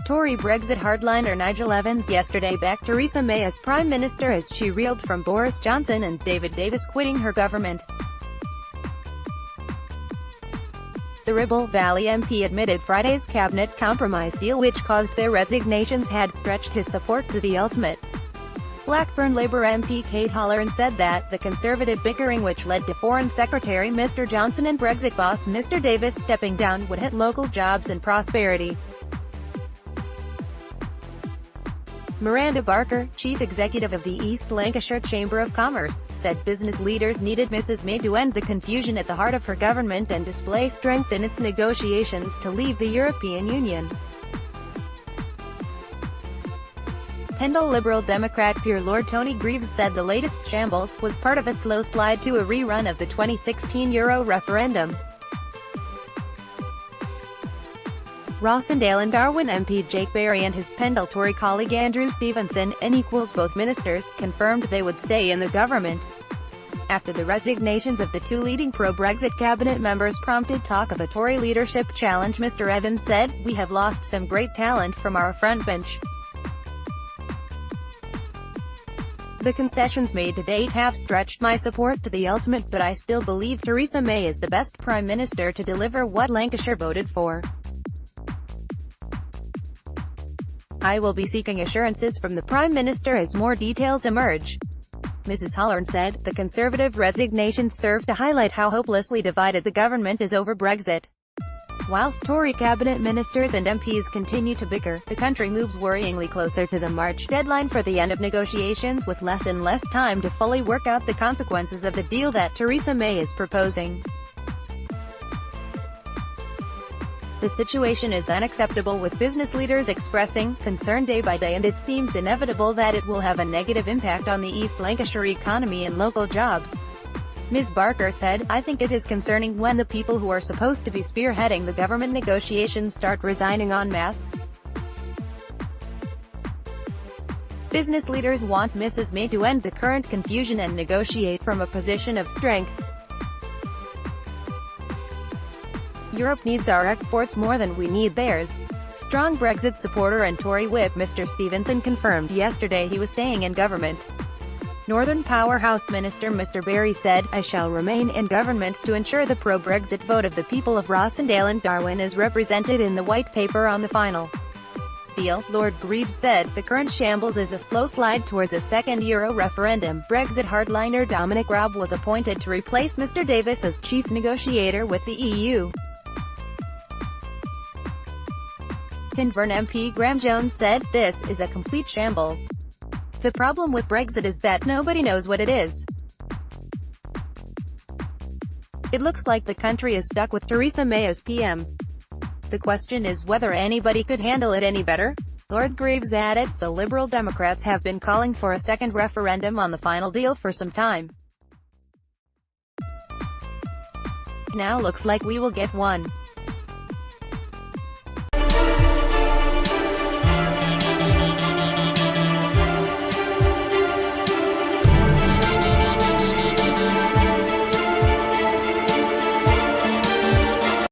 TORY Brexit hardliner Nigel Evans yesterday backed Theresa May as Prime Minister as she reeled from Boris Johnson and David Davis quitting her government. The Ribble Valley MP admitted Friday's cabinet compromise deal, which caused their resignations, had stretched his support to the ultimate. Blackburn Labour MP Kate Hollern said that the Conservative bickering which led to Foreign Secretary Mr Johnson and Brexit boss Mr Davis stepping down would hit local jobs and prosperity. Miranda Barker, chief executive of the East Lancashire Chamber of Commerce, said business leaders needed Mrs May to end the confusion at the heart of her government and display strength in its negotiations to leave the European Union. Pendle Liberal Democrat peer Lord Tony Greaves said the latest shambles was part of a slow slide to a rerun of the 2016 Euro referendum. Rossendale and Darwin MP Jake Berry and his Pendle Tory colleague Andrew Stevenson, both ministers, confirmed they would stay in the government. After the resignations of the two leading pro-Brexit cabinet members prompted talk of a Tory leadership challenge, Mr Evans said, "We have lost some great talent from our front bench. The concessions made to date have stretched my support to the ultimate, but I still believe Theresa May is the best Prime Minister to deliver what Lancashire voted for. I will be seeking assurances from the Prime Minister as more details emerge." Mrs Hollern said, the Conservative resignations serve to highlight how hopelessly divided the government is over Brexit. Whilst Tory cabinet ministers and MPs continue to bicker, the country moves worryingly closer to the March deadline for the end of negotiations, with less and less time to fully work out the consequences of the deal that Theresa May is proposing. The situation is unacceptable, with business leaders expressing concern day by day, and it seems inevitable that it will have a negative impact on the East Lancashire economy and local jobs. Ms Barker said, "I think it is concerning when the people who are supposed to be spearheading the government negotiations start resigning en masse. Business leaders want Mrs May to end the current confusion and negotiate from a position of strength. Europe needs our exports more than we need theirs." Strong Brexit supporter and Tory whip Mr Stevenson confirmed yesterday he was staying in government. Northern Powerhouse Minister Mr Berry said, "I shall remain in government to ensure the pro-Brexit vote of the people of Rossendale and Darwin is represented in the White Paper on the final deal." Lord Greaves said, "The current shambles is a slow slide towards a second Euro referendum." Brexit hardliner Dominic Raab was appointed to replace Mr Davis as chief negotiator with the EU. Pinburn MP Graham Jones said, "This is a complete shambles. The problem with Brexit is that nobody knows what it is. It looks like the country is stuck with Theresa May as PM. The question is whether anybody could handle it any better." Lord Greaves added, "The Liberal Democrats have been calling for a second referendum on the final deal for some time. Now looks like we will get one."